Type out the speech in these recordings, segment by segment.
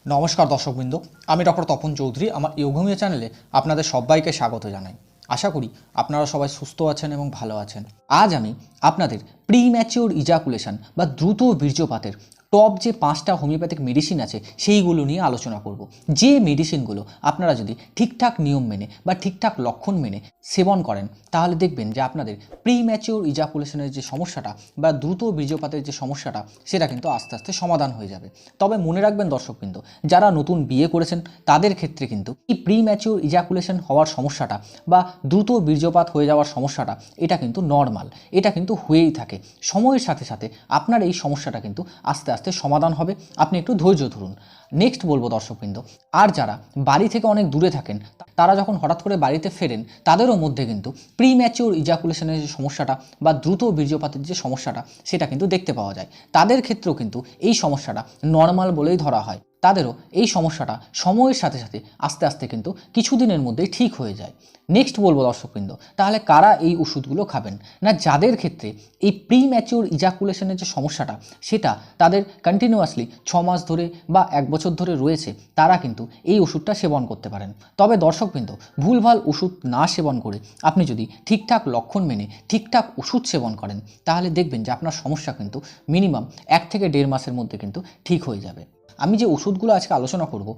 নমস্কার দর্শকবৃন্দ, আমি ডক্টর তপন চৌধুরী। আমার যোগভূমি চ্যানেলে আপনাদের সবাইকে স্বাগত জানাই। আশা করি আপনারা সবাই সুস্থ আছেন এবং ভালো আছেন। আজ আমি আপনাদের প্রিম্যাচিওর ইজাকুলেশন বা দ্রুত বীর্যপাতের টপ যে 5টা হোমিওপ্যাথিক মেডিসিন আছে সেইগুলো নিয়ে আলোচনা করব। যে মেডিসিনগুলো আপনারা যদি ঠিকঠাক নিয়ম মেনে বা ঠিকঠাক লক্ষণ মেনে সেবন করেন তাহলে দেখবেন যে আপনাদের প্রিম্যাচিওর ইজাকুলেশনের যে সমস্যাটা বা দ্রুত বীর্যপাতের যে সমস্যাটা সেটা কিন্তু আস্তে আস্তে সমাধান হয়ে যাবে। তবে মনে রাখবেন দর্শকবৃন্দ, যারা নতুন বিয়ে করেছেন তাদের ক্ষেত্রে কিন্তু এই প্রিম্যাচিওর ইজাকুলেশন হওয়ার সমস্যাটা বা দ্রুত বীর্যপাত হয়ে যাওয়ার সমস্যাটা এটা কিন্তু নর্মাল, এটা কিন্তু হয়েই থাকে। সময়ের সাথে সাথে আপনার এই সমস্যাটা কিন্তু আস্তে আস্তে সমাধান হবে, আপনি একটু ধৈর্য ধরুন। নেক্সট বলবো দর্শকবৃন্দ, আর যারা বাড়ি থেকে অনেক দূরে থাকেন তারা যখন হঠাৎ করে বাড়িতে ফেরেন তাদেরও মধ্যে কিন্তু প্রিম্যাচিওর ইজাকুলেশনের যে সমস্যাটা বা দ্রুত বীর্যপাতের যে সমস্যাটা সেটা কিন্তু দেখতে পাওয়া যায়। তাদের ক্ষেত্রেও কিন্তু এই সমস্যাটা নর্মাল বলেই ধরা হয়। তাদেরও এই সমস্যাটা সময়ের সাথে সাথে আস্তে আস্তে কিন্তু কিছুদিনের মধ্যেই ঠিক হয়ে যায়। নেক্সট বলবো দর্শকবৃন্দ, তাহলে কারা এই ওষুধগুলো খাবেন? না, যাদের ক্ষেত্রে এই প্রিম্যাচিওর ইজাকুলেশনের যে সমস্যাটা সেটা তাদের কন্টিনিউয়াসলি 6 মাস ধরে বা 1 বছর ধরে রয়েছে, তারা কিন্তু এই ওষুধটা সেবন করতে পারেন। তবে দর্শকবৃন্দ, ভুলভাল ওষুধ না সেবন করে আপনি যদি ঠিকঠাক লক্ষণ মেনে ঠিকঠাক ওষুধ সেবন করেন তাহলে দেখবেন যে আপনার সমস্যা কিন্তু মিনিমাম 1 থেকে 1.5 মাসের মধ্যে কিন্তু ঠিক হয়ে যাবে। আমি যে ওষুধগুলো আজকে আলোচনা করব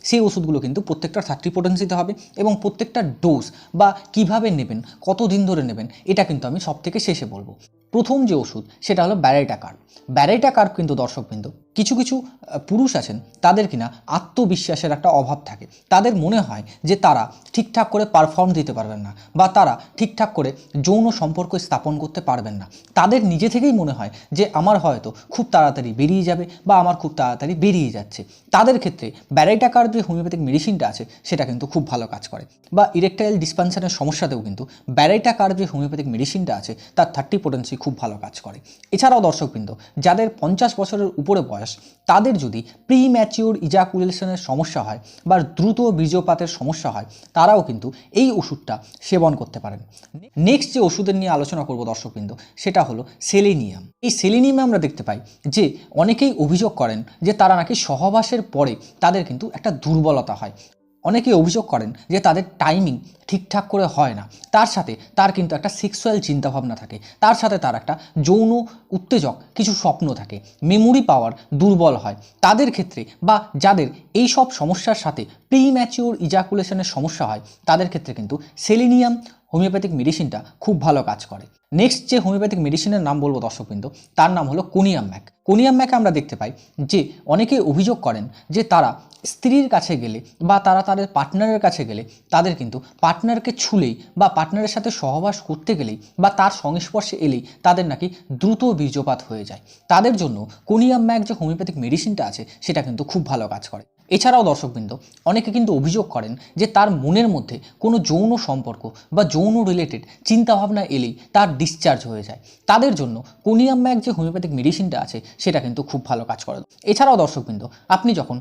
সেই ওষুধগুলো কিন্তু প্রত্যেকটা 30 পোটেন্সিতে হবে এবং প্রত্যেকটা ডোজ বা কিভাবে নেবেন, কতদিন ধরে নেবেন, এটা কিন্তু আমি সব থেকে শেষে বলবো। প্রথম যে ওষুধ সেটা হলো ব্যারাইটা কার্ব। ব্যারাইটা কার্ব কিন্তু দর্শকবৃন্দ, কিছু কিছু পুরুষ আছেন তাদের কিনা আত্মবিশ্বাসের একটা অভাব থাকে। তাদের মনে হয় যে তারা ঠিকঠাক করে পারফর্ম দিতে পারবেন না বা তারা ঠিকঠাক করে যৌন সম্পর্ক স্থাপন করতে পারবেন না। তাদের নিজে থেকেই মনে হয় যে আমার হয়তো খুব তাড়াতাড়ি বেরিয়ে যাবে বা আমার খুব তাড়াতাড়ি বেরিয়ে যাচ্ছে। তাদের ক্ষেত্রে ব্যারাইটা কার্ব যে হোমিওপ্যাথিক মেডিসিনটা আছে সেটা কিন্তু খুব ভালো কাজ করে। বা ইরেকটাইল ডিসফাংশনের সমস্যাতেও কিন্তু ব্যারাইটা কার্ব যে হোমিওপ্যাথিক মেডিসিনটা আছে তার 30 পোটেন্সি খুব ভালো কাজ করে। এছাড়াও দর্শকবৃন্দ, যাদের 50 বছরের উপরে বয়স তাদের যদি প্রিম্যাচিওর ইজাকুলেশনের সমস্যা হয় বা দ্রুত বীর্যপাতের সমস্যা হয় তারাও কিন্তু এই ওষুধটা সেবন করতে পারেন। নেক্সট যে ওষুধের নিয়ে আলোচনা করব দর্শকবৃন্দ সেটা হলো সেলেনিয়াম। এই সেলেনিয়ামে আমরা দেখতে পাই যে অনেকেই অভিযোগ করেন যে তারা নাকি সহবাসের পরে তাদের কিন্তু একটা দুর্বলতা হয়। অনেকেই অভিযোগ করেন যে তাদের টাইমিং ঠিকঠাক করে হয় না, তার সাথে তার কিন্তু একটা সেক্সুয়াল চিন্তাভাবনা থাকে, তার সাথে তার একটা যৌন উত্তেজক কিছু স্বপ্ন থাকে, মেমোরি পাওয়ার দুর্বল হয়। তাদের ক্ষেত্রে বা যাদের এই সব সমস্যার সাথে প্রিম্যাচিওর ইজাকুলেশনের সমস্যা হয় তাদের ক্ষেত্রে কিন্তু সেলেনিয়াম হোমিওপ্যাথিক মেডিসিনটা খুব ভালো কাজ করে। নেক্সট যে হোমিওপ্যাথিক মেডিসিনের নাম বলবো দর্শকবৃন্দ তার নাম হলো কোনিয়াম ম্যাক। কোনিয়াম ম্যাকে আমরা দেখতে পাই যে অনেকেই অভিযোগ করেন যে তারা স্ত্রীর কাছে গেলে বা তারা তাদের পার্টনারের কাছে গেলে তাদের কিন্তু পার্টনারকে ছুলেই বা পার্টনারের সাথে সহবাস করতে গেলেই বা তার সংস্পর্শে এলেই তাদের নাকি দ্রুত বীর্যপাত হয়ে যায়। তাদের জন্য কোনিয়াম ম্যাক যে হোমিওপ্যাথিক মেডিসিনটা আছে সেটা কিন্তু খুব ভালো কাজ করে। এছাড়াও দর্শকবৃন্দ, অনেকে কিন্তু অভিযোগ করেন যে তার মনের মধ্যে কোনো যৌন সম্পর্ক বা যৌন রিলেটেড চিন্তাভাবনা এলেই তার ডিসচার্জ হয়ে যায়। তাদের জন্য কোনিয়াম ম্যাক যে হোমিওপ্যাথিক মেডিসিনটা আছে সেটা কিন্তু খুব ভালো কাজ করে। এছাড়াও দর্শকবৃন্দ, আপনি যখন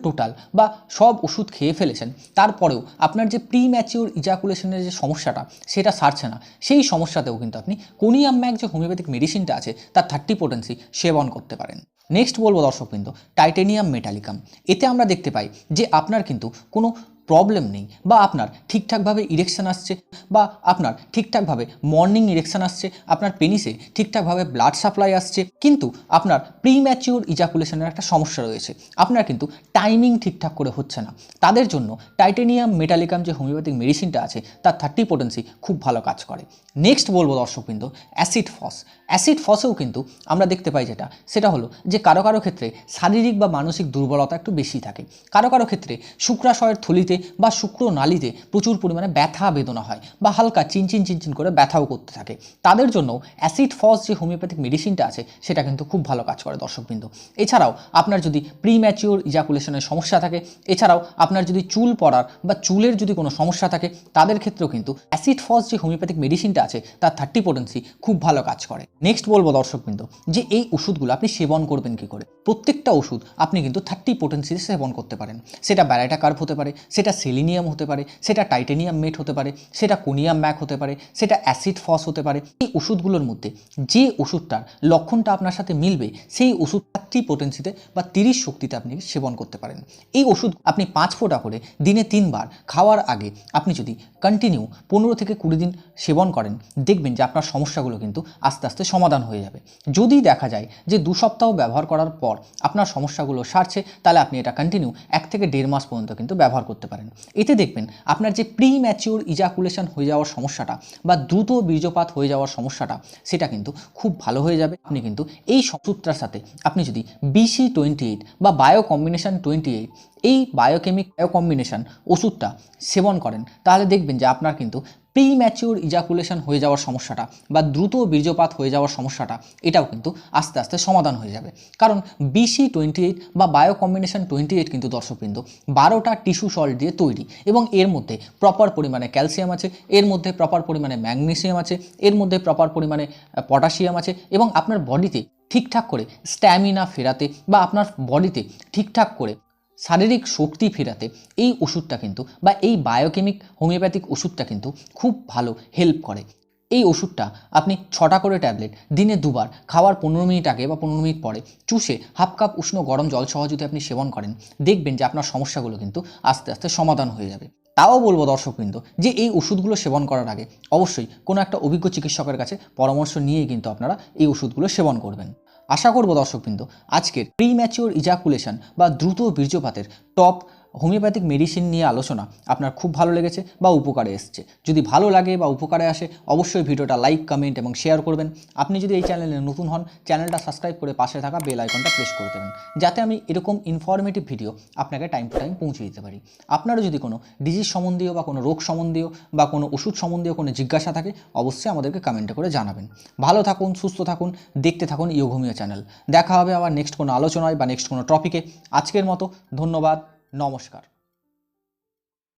টোটাল বা সব ওষুধ খেয়ে ফেলেছেন তারপরেও আপনার যে প্রিম্যাচিওর ইজাকুলেশনের যে সমস্যাটা সেটা সারছে না, সেই সমস্যাতেও কিন্তু আপনি কোনিয়াম ম্যাক যে হোমিওপ্যাথিক মেডিসিনটা আছে তার 30 পোটেন্সি সেবন করতে পারেন। নেক্সট বলবো দর্শকবৃন্দ টাইটেনিয়াম মেটালিকাম। এতে আমরা দেখতে পাই যে আপনার কিন্তু কোনো প্রবলেম নেই বা আপনার ঠিকঠাকভাবে ইরেকশন আসছে বা আপনার ঠিকঠাকভাবে মর্নিং ইরেকশন আসছে, আপনার পেনিসে ঠিকঠাকভাবে ব্লাড সাপ্লাই আসছে, কিন্তু আপনার প্রিম্যাচিওর ইজাকুলেশনের একটা সমস্যা রয়েছে, আপনার কিন্তু টাইমিং ঠিকঠাক করে হচ্ছে না। তাদের জন্য টাইটেনিয়াম মেটালিকাম যে হোমিওপ্যাথিক মেডিসিনটা আছে তার 30 পোটেন্সি খুব ভালো কাজ করে। নেক্সট বলবো দর্শকবৃন্দ অ্যাসিড ফস। অ্যাসিড ফসেও কিন্তু আমরা দেখতে পাই সেটা হলো যে কারো কারো ক্ষেত্রে শারীরিক বা মানসিক দুর্বলতা একটু বেশি থাকে, কারো কারো ক্ষেত্রে শুক্রাশয়ের থলিতে বা শুক্রনালীতে প্রচুর পরিমাণে ব্যথা বেদনা হয় বা হালকা চিনচিন চিনচিন করে ব্যথাও করতে থাকে। তাদের জন্য অ্যাসিড ফস যে হোমিওপ্যাথিক মেডিসিনটা আছে সেটা কিন্তু খুব ভালো কাজ করে দর্শকবৃন্দ। এছাড়াও আপনার যদি প্রিম্যাচিওর ইজাকুলেশনের সমস্যা থাকে, এছাড়াও আপনার যদি চুল পড়ার বা চুলের যদি কোনো সমস্যা থাকে তাদের ক্ষেত্রেও কিন্তু অ্যাসিড ফস যে হোমিওপ্যাথিক মেডিসিনটা আছে তার 30 পোটেন্সি খুব ভালো কাজ করে। নেক্সট বলবো দর্শকবৃন্দ যে এই ওষুধগুলো আপনি সেবন করবেন কি করে। প্রত্যেকটা ওষুধ আপনি কিন্তু 30 পোটেন্সিতে সেবন করতে পারেন, সেটা ব্যারাইটা কার্ব হতে পারে, সেটা সেলিনিয়াম হতে পারে, সেটা টাইটেনিয়াম মেট হতে পারে, সেটা কোনিয়াম ম্যাক হতে পারে, সেটা অ্যাসিড ফস হতে পারে। এই ওষুধগুলোর মধ্যে যে ওষুধটার লক্ষণটা আপনার সাথে মিলবে সেই ওষুধ 30 পোটেন্সিতে বা 30 শক্তিতে আপনি সেবন করতে পারেন। এই ওষুধ আপনি 5 ফোঁটা করে দিনে 3 বার খাওয়ার আগে আপনি যদি কন্টিনিউ 15 থেকে 20 দিন সেবন করেন, দেখবেন যে আপনার সমস্যাগুলো কিন্তু আস্তে আস্তে সমাধান হয়ে যাবে। যদি দেখা যায় যে 2 সপ্তাহ ব্যবহার করার পর আপনার সমস্যাগুলো সারছে, তাহলে আপনি এটা কন্টিনিউ 1 থেকে 1.5 মাস পর্যন্ত কিন্তু ব্যবহার করতে পারেন। এতে দেখবেন আপনার যে প্রি ম্যাচিওর ইজাকুলেশন হয়ে যাওয়ার সমস্যাটা বা দ্রুত বীর্যপাত হয়ে যাওয়ার সমস্যাটা, সেটা কিন্তু খুব ভালো হয়ে যাবে। আপনি কিন্তু এই ওষুধটার সাথে আপনি যদি BC28 বা বায়ো কম্বিনেশন 28 এই বায়োকেমিক কম্বিনেশন ওষুধটা সেবন করেন, তাহলে দেখবেন যে আপনার কিন্তু প্রি ম্যাচিওর ইজাকুলেশন হয়ে যাওয়ার সমস্যাটা বা দ্রুত বীর্যপাত হয়ে যাওয়ার সমস্যাটা, এটাও কিন্তু আস্তে আস্তে সমাধান হয়ে যাবে। কারণ BC28 বা বায়ো কম্বিনেশন 28 কিন্তু দর্শকবৃন্দ 12টা টিস্যু সল্ট দিয়ে তৈরি এবং এর মধ্যে প্রপার পরিমাণে ক্যালসিয়াম আছে, এর মধ্যে প্রপার পরিমাণে ম্যাগনেসিয়াম আছে, এর মধ্যে প্রপার পরিমাণে পটাশিয়াম আছে এবং আপনার বডিতে ঠিকঠাক করে স্ট্যামিনা ফেরাতে বা আপনার বডিতে ঠিকঠাক করে শারীরিক শক্তি ফেরাতে এই ওষুধটা কিন্তু বা এই বায়োকেমিক হোমিওপ্যাথিক ওষুধটা কিন্তু খুব ভালো হেল্প করে। এই ওষুধটা আপনি 6টা করে ট্যাবলেট দিনে 2 বার খাওয়ার 15 মিনিট আগে বা 15 মিনিট পরে চুষে হাফ কাপ উষ্ণ গরম জল সহ যদি আপনি সেবন করেন, দেখবেন যে আপনার সমস্যাগুলো কিন্তু আস্তে আস্তে সমাধান হয়ে যাবে। তাও বলবো দর্শকবৃন্দ যে এই ওষুধগুলো সেবন করার আগে অবশ্যই কোনো একটা অভিজ্ঞ চিকিৎসকের কাছে পরামর্শ নিয়েই কিন্তু আপনারা এই ওষুধগুলো সেবন করবেন। আশা করব দর্শকবৃন্দ আজকের প্রি ম্যাচিওর ইজাকুলেশন বা দ্রুত বীর্যপাতের টপ হোমিওপ্যাথিক মেডিসিন নিয়ে আলোচনা আপনার খুব ভালো লেগেছে বা উপকারে এসছে। যদি ভালো লাগে বা উপকারে আসে অবশ্যই ভিডিওটা লাইক, কমেন্ট এবং শেয়ার করবেন। আপনি যদি এই চ্যানেলে নতুন হন, চ্যানেলটা সাবস্ক্রাইব করে পাশে থাকা বেল আইকনটা প্রেস করে দেবেন, যাতে আমি এরকম ইনফরমেটিভ ভিডিও আপনাকে টাইম টু টাইম পৌঁছে দিতে পারি। আপনারও যদি কোনো ডিজিজ সম্বন্ধীয় বা কোনো রোগ সম্বন্ধীয় বা কোনো ওষুধ সম্বন্ধীয় কোনো জিজ্ঞাসা থাকে, অবশ্যই আমাদেরকে কমেন্টে করে জানাবেন। ভালো থাকুন, সুস্থ থাকুন, দেখতে থাকুন ইয়োগ হোমিও চ্যানেল। দেখা হবে আবার নেক্সট কোনো আলোচনায় বা নেক্সট কোনো টপিকে। আজকের মতো ধন্যবাদ, নমস্কার।